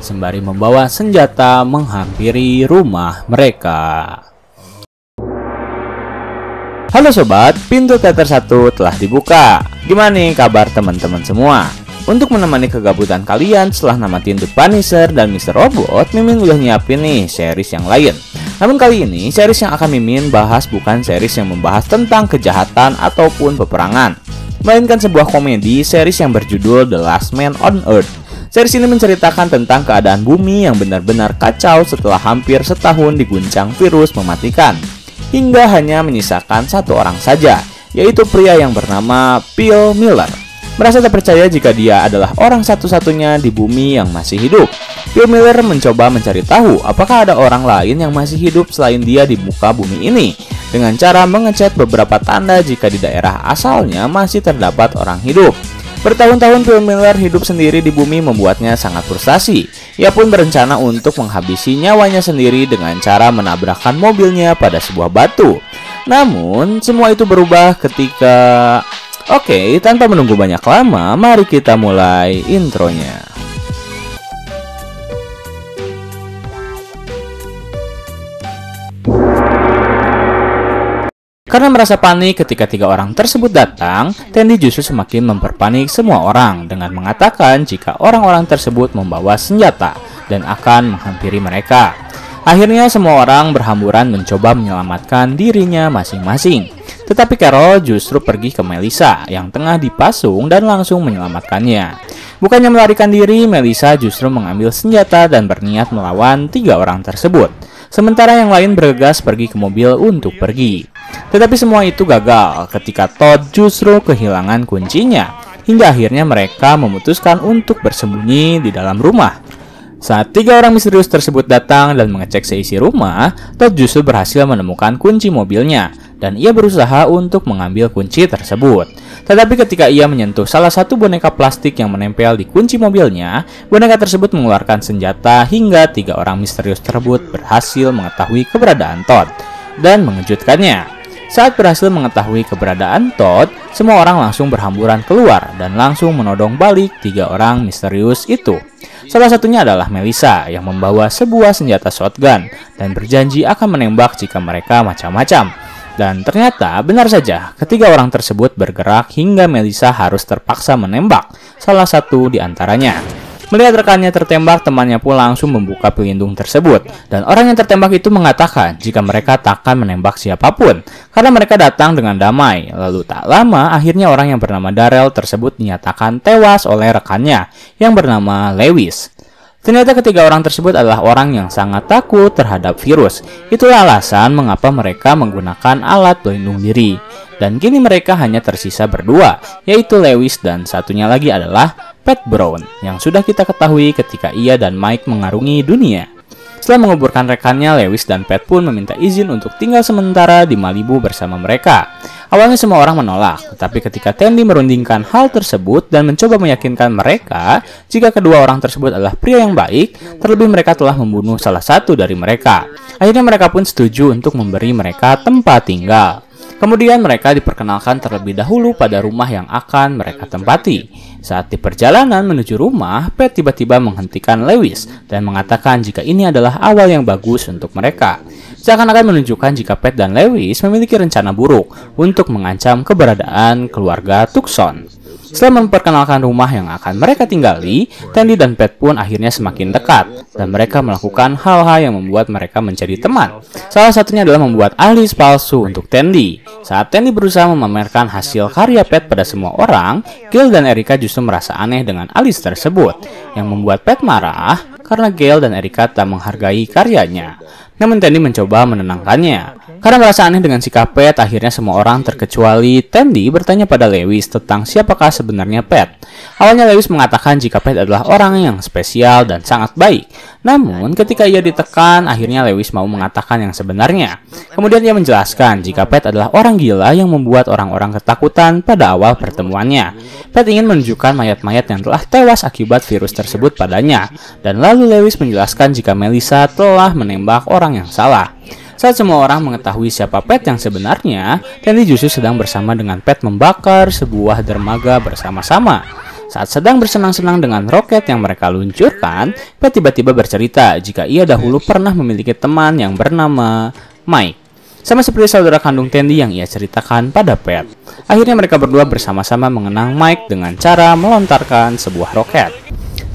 sembari membawa senjata menghampiri rumah mereka. Halo sobat, pintu teater 1 telah dibuka. Gimana nih kabar teman-teman semua? Untuk menemani kegabutan kalian setelah namatin The Punisher dan Mr. Robot, Mimin udah nyiapin nih series yang lain. Namun kali ini, series yang akan Mimin bahas bukan series yang membahas tentang kejahatan ataupun peperangan, melainkan sebuah komedi series yang berjudul The Last Man on Earth. Series ini menceritakan tentang keadaan bumi yang benar-benar kacau setelah hampir setahun diguncang virus mematikan, hingga hanya menyisakan satu orang saja, yaitu pria yang bernama Phil Miller. Merasa tak percaya jika dia adalah orang satu-satunya di bumi yang masih hidup, Phil Miller mencoba mencari tahu apakah ada orang lain yang masih hidup selain dia di muka bumi ini, dengan cara mengecek beberapa tanda jika di daerah asalnya masih terdapat orang hidup. Bertahun-tahun Phil Miller hidup sendiri di bumi membuatnya sangat frustasi. Ia pun berencana untuk menghabisi nyawanya sendiri dengan cara menabrakkan mobilnya pada sebuah batu. Namun, semua itu berubah ketika... Oke, tanpa menunggu banyak lama, mari kita mulai intronya. Karena merasa panik ketika 3 orang tersebut datang, Tandy justru semakin memperpanik semua orang dengan mengatakan jika orang-orang tersebut membawa senjata dan akan menghampiri mereka. Akhirnya semua orang berhamburan mencoba menyelamatkan dirinya masing-masing. Tetapi Carol justru pergi ke Melissa yang tengah dipasung dan langsung menyelamatkannya. Bukannya melarikan diri, Melissa justru mengambil senjata dan berniat melawan 3 orang tersebut. Sementara yang lain bergegas pergi ke mobil untuk pergi. Tetapi semua itu gagal ketika Todd justru kehilangan kuncinya, hingga akhirnya mereka memutuskan untuk bersembunyi di dalam rumah. Saat 3 orang misterius tersebut datang dan mengecek seisi rumah, Todd justru berhasil menemukan kunci mobilnya, dan ia berusaha untuk mengambil kunci tersebut. Tetapi ketika ia menyentuh salah satu boneka plastik yang menempel di kunci mobilnya, boneka tersebut mengeluarkan senjata hingga 3 orang misterius tersebut berhasil mengetahui keberadaan Todd dan mengejutkannya. Saat berhasil mengetahui keberadaan Todd, semua orang langsung berhamburan keluar dan langsung menodong balik 3 orang misterius itu. Salah satunya adalah Melissa yang membawa sebuah senjata shotgun dan berjanji akan menembak jika mereka macam-macam. Dan ternyata benar saja, ketiga orang tersebut bergerak hingga Melissa harus terpaksa menembak salah satu di antaranya. Melihat rekannya tertembak, temannya pun langsung membuka pelindung tersebut. Dan orang yang tertembak itu mengatakan jika mereka takkan menembak siapapun, karena mereka datang dengan damai. Lalu tak lama, akhirnya orang yang bernama Darrell tersebut dinyatakan tewas oleh rekannya yang bernama Lewis. Ternyata ketiga orang tersebut adalah orang yang sangat takut terhadap virus. Itulah alasan mengapa mereka menggunakan alat pelindung diri. Dan kini mereka hanya tersisa berdua, yaitu Lewis dan satunya lagi adalah Pat Brown, yang sudah kita ketahui ketika ia dan Mike mengarungi dunia. Setelah menguburkan rekannya, Lewis dan Pat pun meminta izin untuk tinggal sementara di Malibu bersama mereka. Awalnya semua orang menolak, tetapi ketika Tandy merundingkan hal tersebut dan mencoba meyakinkan mereka jika kedua orang tersebut adalah pria yang baik, terlebih mereka telah membunuh salah satu dari mereka. Akhirnya mereka pun setuju untuk memberi mereka tempat tinggal. Kemudian mereka diperkenalkan terlebih dahulu pada rumah yang akan mereka tempati. Saat di perjalanan menuju rumah, Pat tiba-tiba menghentikan Lewis dan mengatakan jika ini adalah awal yang bagus untuk mereka. Seakan-akan menunjukkan jika Pat dan Lewis memiliki rencana buruk untuk mengancam keberadaan keluarga Tucson. Setelah memperkenalkan rumah yang akan mereka tinggali, Tandy dan Pat pun akhirnya semakin dekat, dan mereka melakukan hal-hal yang membuat mereka menjadi teman. Salah satunya adalah membuat alis palsu untuk Tandy. Saat Tandy berusaha memamerkan hasil karya Pat pada semua orang, Gail dan Erica justru merasa aneh dengan alis tersebut, yang membuat Pat marah karena Gail dan Erica tak menghargai karyanya. Namun Tandy mencoba menenangkannya. Karena merasa aneh dengan sikap Pat, akhirnya semua orang terkecuali Tandy bertanya pada Lewis tentang siapakah sebenarnya Pat. Awalnya Lewis mengatakan jika Pat adalah orang yang spesial dan sangat baik. Namun ketika ia ditekan, akhirnya Lewis mau mengatakan yang sebenarnya. Kemudian ia menjelaskan jika Pat adalah orang gila yang membuat orang-orang ketakutan pada awal pertemuannya. Pat ingin menunjukkan mayat-mayat yang telah tewas akibat virus tersebut padanya. Dan lalu Lewis menjelaskan jika Melissa telah menembak orang yang salah. Saat semua orang mengetahui siapa Pat yang sebenarnya, Tandy justru sedang bersama dengan Pat membakar sebuah dermaga bersama-sama. Saat sedang bersenang-senang dengan roket yang mereka luncurkan, Pat tiba-tiba bercerita jika ia dahulu pernah memiliki teman yang bernama Mike. Sama seperti saudara kandung Tandy yang ia ceritakan pada Pat. Akhirnya mereka berdua bersama-sama mengenang Mike dengan cara melontarkan sebuah roket.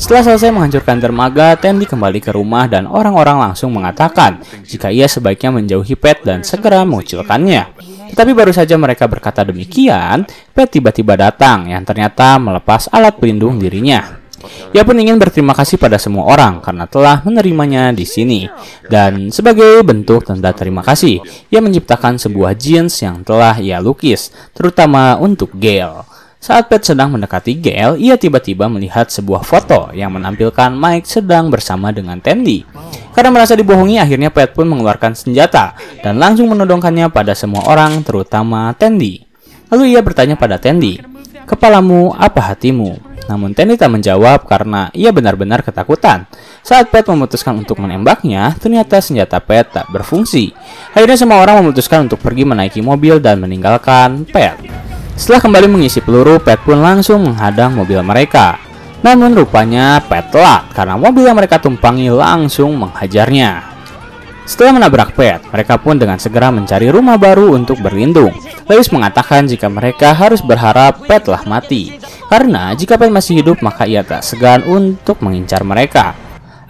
Setelah selesai menghancurkan dermaga, Tandy kembali ke rumah dan orang-orang langsung mengatakan jika ia sebaiknya menjauhi Pat dan segera mengucilkannya. Tetapi baru saja mereka berkata demikian, Pat tiba-tiba datang yang ternyata melepas alat pelindung dirinya. Ia pun ingin berterima kasih pada semua orang karena telah menerimanya di sini. Dan sebagai bentuk tanda terima kasih, ia menciptakan sebuah jeans yang telah ia lukis, terutama untuk Gale. Saat Pat sedang mendekati Gale, ia tiba-tiba melihat sebuah foto yang menampilkan Mike sedang bersama dengan Tandy. Karena merasa dibohongi, akhirnya Pat pun mengeluarkan senjata dan langsung menodongkannya pada semua orang, terutama Tandy. Lalu ia bertanya pada Tandy, "Kepalamu apa hatimu?" Namun Tandy tak menjawab karena ia benar-benar ketakutan. Saat Pat memutuskan untuk menembaknya, ternyata senjata Pat tak berfungsi. Akhirnya semua orang memutuskan untuk pergi menaiki mobil dan meninggalkan Pat. Setelah kembali mengisi peluru, Pat pun langsung menghadang mobil mereka. Namun rupanya Pat telat karena mobil yang mereka tumpangi langsung menghajarnya. Setelah menabrak Pat, mereka pun dengan segera mencari rumah baru untuk berlindung. Lewis mengatakan jika mereka harus berharap Pat telah mati. Karena jika Pat masih hidup, maka ia tak segan untuk mengincar mereka.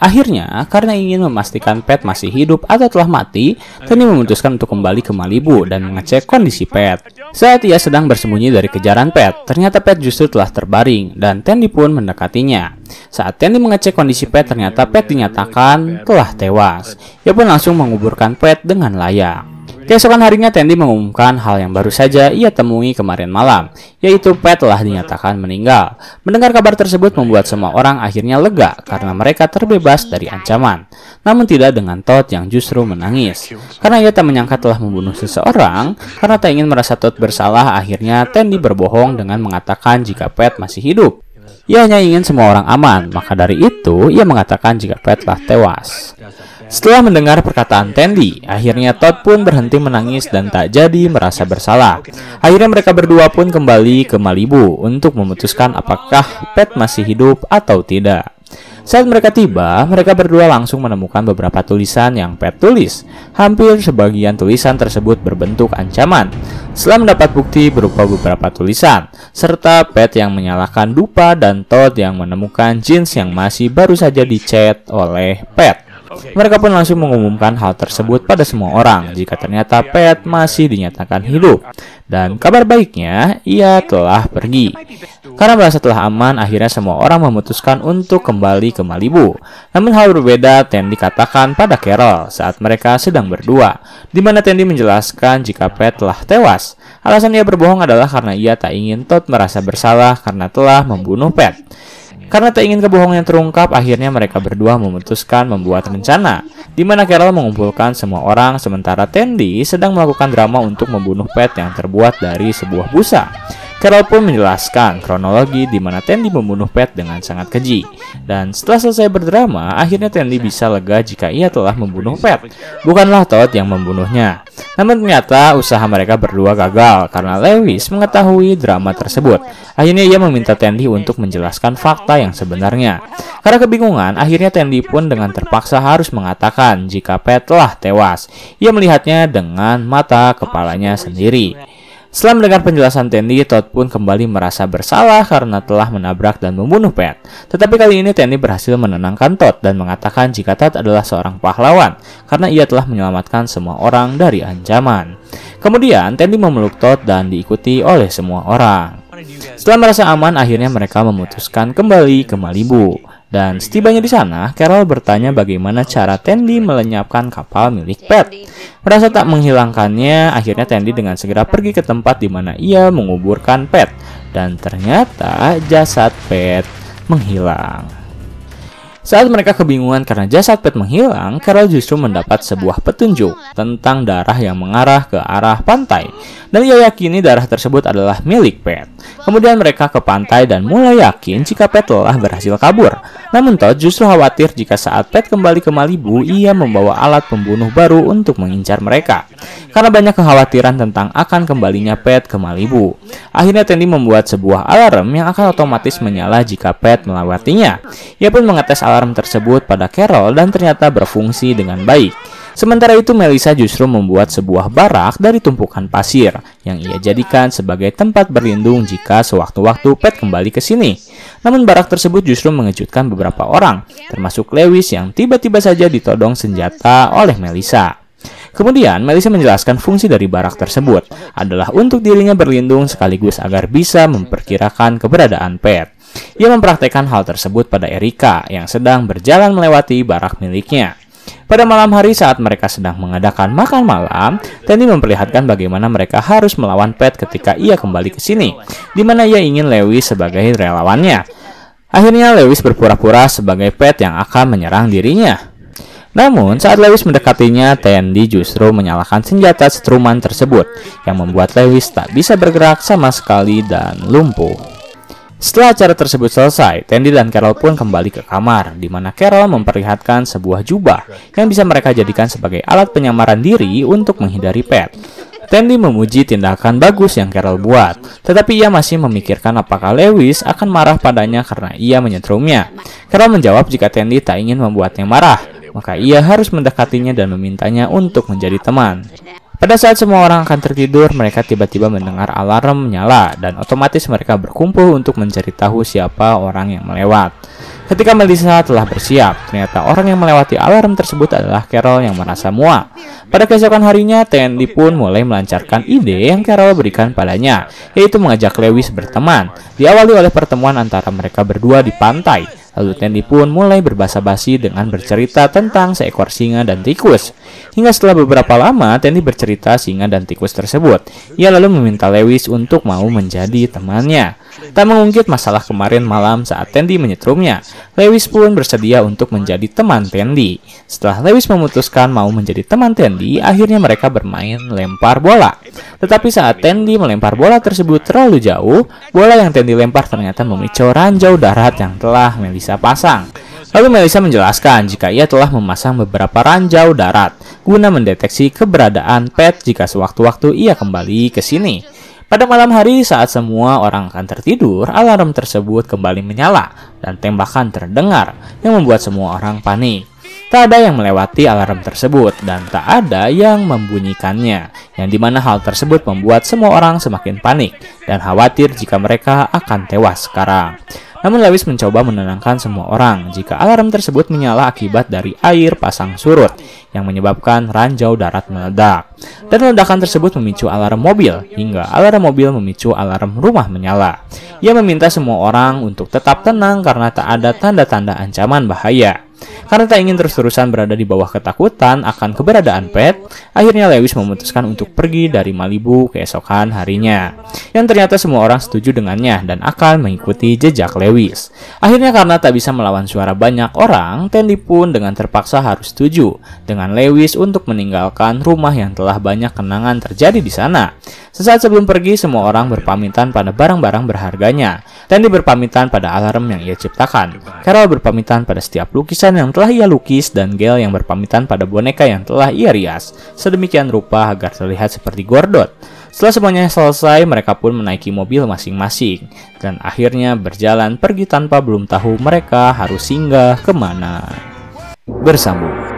Akhirnya, karena ingin memastikan Pat masih hidup atau telah mati, Tandy memutuskan untuk kembali ke Malibu dan mengecek kondisi Pat. Saat ia sedang bersembunyi dari kejaran Pat, ternyata Pat justru telah terbaring dan Tandy pun mendekatinya. Saat Tandy mengecek kondisi Pat, ternyata Pat dinyatakan telah tewas. Ia pun langsung menguburkan Pat dengan layak. Keesokan harinya Tandy mengumumkan hal yang baru saja ia temui kemarin malam, yaitu Pat telah dinyatakan meninggal. Mendengar kabar tersebut membuat semua orang akhirnya lega karena mereka terbebas dari ancaman. Namun tidak dengan Todd yang justru menangis. Karena ia tak menyangka telah membunuh seseorang, karena tak ingin merasa Todd bersalah, akhirnya Tandy berbohong dengan mengatakan jika Pat masih hidup. Ia hanya ingin semua orang aman, maka dari itu ia mengatakan jika Pat telah tewas. Setelah mendengar perkataan Tandy, akhirnya Todd pun berhenti menangis dan tak jadi merasa bersalah. Akhirnya mereka berdua pun kembali ke Malibu untuk memutuskan apakah Pat masih hidup atau tidak. Saat mereka tiba, mereka berdua langsung menemukan beberapa tulisan yang Pat tulis. Hampir sebagian tulisan tersebut berbentuk ancaman. Setelah mendapat bukti berupa beberapa tulisan, serta Pat yang menyalahkan dupa dan Todd yang menemukan jeans yang masih baru saja dicat oleh Pat. Mereka pun langsung mengumumkan hal tersebut pada semua orang jika ternyata Pat masih dinyatakan hidup. Dan kabar baiknya, ia telah pergi. Karena merasa telah aman, akhirnya semua orang memutuskan untuk kembali ke Malibu. Namun hal berbeda Tandy katakan pada Carol saat mereka sedang berdua, di mana Tandy menjelaskan jika Pat telah tewas. Alasan ia berbohong adalah karena ia tak ingin Todd merasa bersalah karena telah membunuh Pat. Karena tak ingin kebohongan terungkap, akhirnya mereka berdua memutuskan membuat rencana, di mana Carol mengumpulkan semua orang sementara Tandy sedang melakukan drama untuk membunuh Pat yang terbuat dari sebuah busa. Carol pun menjelaskan kronologi di mana Tandy membunuh Pat dengan sangat keji. Dan setelah selesai berdrama, akhirnya Tandy bisa lega jika ia telah membunuh Pat. Bukanlah Todd yang membunuhnya. Namun ternyata usaha mereka berdua gagal karena Lewis mengetahui drama tersebut. Akhirnya ia meminta Tandy untuk menjelaskan fakta yang sebenarnya. Karena kebingungan, akhirnya Tandy pun dengan terpaksa harus mengatakan jika Pat telah tewas. Ia melihatnya dengan mata kepalanya sendiri. Setelah mendengar penjelasan Tandy, Todd pun kembali merasa bersalah karena telah menabrak dan membunuh Pat. Tetapi kali ini Tandy berhasil menenangkan Todd dan mengatakan jika Todd adalah seorang pahlawan karena ia telah menyelamatkan semua orang dari ancaman. Kemudian Tandy memeluk Todd dan diikuti oleh semua orang. Setelah merasa aman, akhirnya mereka memutuskan kembali ke Malibu. Dan setibanya di sana, Carol bertanya bagaimana cara Tandy melenyapkan kapal milik Pat. Merasa tak menghilangkannya, akhirnya Tandy dengan segera pergi ke tempat di mana ia menguburkan Pat. Dan ternyata jasad Pat menghilang. Saat mereka kebingungan karena jasad Pat menghilang, Carol justru mendapat sebuah petunjuk tentang darah yang mengarah ke arah pantai. Dan ia yakini darah tersebut adalah milik Pat. Kemudian mereka ke pantai dan mulai yakin jika Pat telah berhasil kabur. Namun Todd justru khawatir jika saat Pat kembali ke Malibu, ia membawa alat pembunuh baru untuk mengincar mereka. Karena banyak kekhawatiran tentang akan kembalinya Pat ke Malibu. Akhirnya Tandy membuat sebuah alarm yang akan otomatis menyala jika Pat melewatinya. Ia pun mengetes alarm tersebut pada Carol dan ternyata berfungsi dengan baik. Sementara itu Melissa justru membuat sebuah barak dari tumpukan pasir yang ia jadikan sebagai tempat berlindung jika sewaktu-waktu Pat kembali ke sini. Namun barak tersebut justru mengejutkan beberapa orang, termasuk Lewis yang tiba-tiba saja ditodong senjata oleh Melissa. Kemudian, Melissa menjelaskan fungsi dari barak tersebut adalah untuk dirinya berlindung sekaligus agar bisa memperkirakan keberadaan Pat. Ia mempraktekkan hal tersebut pada Erica yang sedang berjalan melewati barak miliknya. Pada malam hari saat mereka sedang mengadakan makan malam, Tandy memperlihatkan bagaimana mereka harus melawan Pat ketika ia kembali ke sini, di mana ia ingin Lewis sebagai relawannya. Akhirnya Lewis berpura-pura sebagai Pat yang akan menyerang dirinya. Namun, saat Lewis mendekatinya, Tandy justru menyalakan senjata setruman tersebut, yang membuat Lewis tak bisa bergerak sama sekali dan lumpuh. Setelah acara tersebut selesai, Tandy dan Carol pun kembali ke kamar, di mana Carol memperlihatkan sebuah jubah yang bisa mereka jadikan sebagai alat penyamaran diri untuk menghindari Pat. Tandy memuji tindakan bagus yang Carol buat, tetapi ia masih memikirkan apakah Lewis akan marah padanya karena ia menyetrumnya. Carol menjawab jika Tandy tak ingin membuatnya marah, maka ia harus mendekatinya dan memintanya untuk menjadi teman. Pada saat semua orang akan tertidur, mereka tiba-tiba mendengar alarm menyala dan otomatis mereka berkumpul untuk mencari tahu siapa orang yang melewat. Ketika Melissa telah bersiap, ternyata orang yang melewati alarm tersebut adalah Carol yang merasa muak. Pada keesokan harinya, Tandy pun mulai melancarkan ide yang Carol berikan padanya, yaitu mengajak Lewis berteman. Diawali oleh pertemuan antara mereka berdua di pantai. Lalu Tandy pun mulai berbasa-basi dengan bercerita tentang seekor singa dan tikus. Hingga setelah beberapa lama, Tandy bercerita singa dan tikus tersebut. Ia lalu meminta Lewis untuk mau menjadi temannya. Tak mengungkit masalah kemarin malam saat Tandy menyetrumnya, Lewis pun bersedia untuk menjadi teman Tandy. Setelah Lewis memutuskan mau menjadi teman Tandy, akhirnya mereka bermain lempar bola. Tetapi saat Tandy melempar bola tersebut terlalu jauh, bola yang Tandy lempar ternyata memicu ranjau darat yang telah Melissa pasang. Lalu Melissa menjelaskan jika ia telah memasang beberapa ranjau darat guna mendeteksi keberadaan Pat jika sewaktu-waktu ia kembali ke sini. Pada malam hari saat semua orang akan tertidur, alarm tersebut kembali menyala dan tembakan terdengar yang membuat semua orang panik. Tak ada yang melewati alarm tersebut dan tak ada yang membunyikannya, yang dimana hal tersebut membuat semua orang semakin panik dan khawatir jika mereka akan tewas sekarang. Namun Lewis mencoba menenangkan semua orang jika alarm tersebut menyala akibat dari air pasang surut yang menyebabkan ranjau darat meledak. Dan ledakan tersebut memicu alarm mobil hingga alarm mobil memicu alarm rumah menyala. Ia meminta semua orang untuk tetap tenang karena tak ada tanda-tanda ancaman bahaya. Karena tak ingin terus-terusan berada di bawah ketakutan akan keberadaan Pat, akhirnya Lewis memutuskan untuk pergi dari Malibu keesokan harinya. Yang ternyata semua orang setuju dengannya dan akan mengikuti jejak Lewis. Akhirnya karena tak bisa melawan suara banyak orang, Tandy pun dengan terpaksa harus setuju dengan Lewis untuk meninggalkan rumah yang telah banyak kenangan terjadi di sana. Sesaat sebelum pergi, semua orang berpamitan pada barang-barang berharganya. Tandy berpamitan pada alarm yang ia ciptakan. Carol berpamitan pada setiap lukisan yang telah ia lukis dan Gail yang berpamitan pada boneka yang telah ia rias sedemikian rupa agar terlihat seperti Gordon. Setelah semuanya selesai, mereka pun menaiki mobil masing-masing dan akhirnya berjalan pergi tanpa belum tahu mereka harus singgah kemana. Bersambung.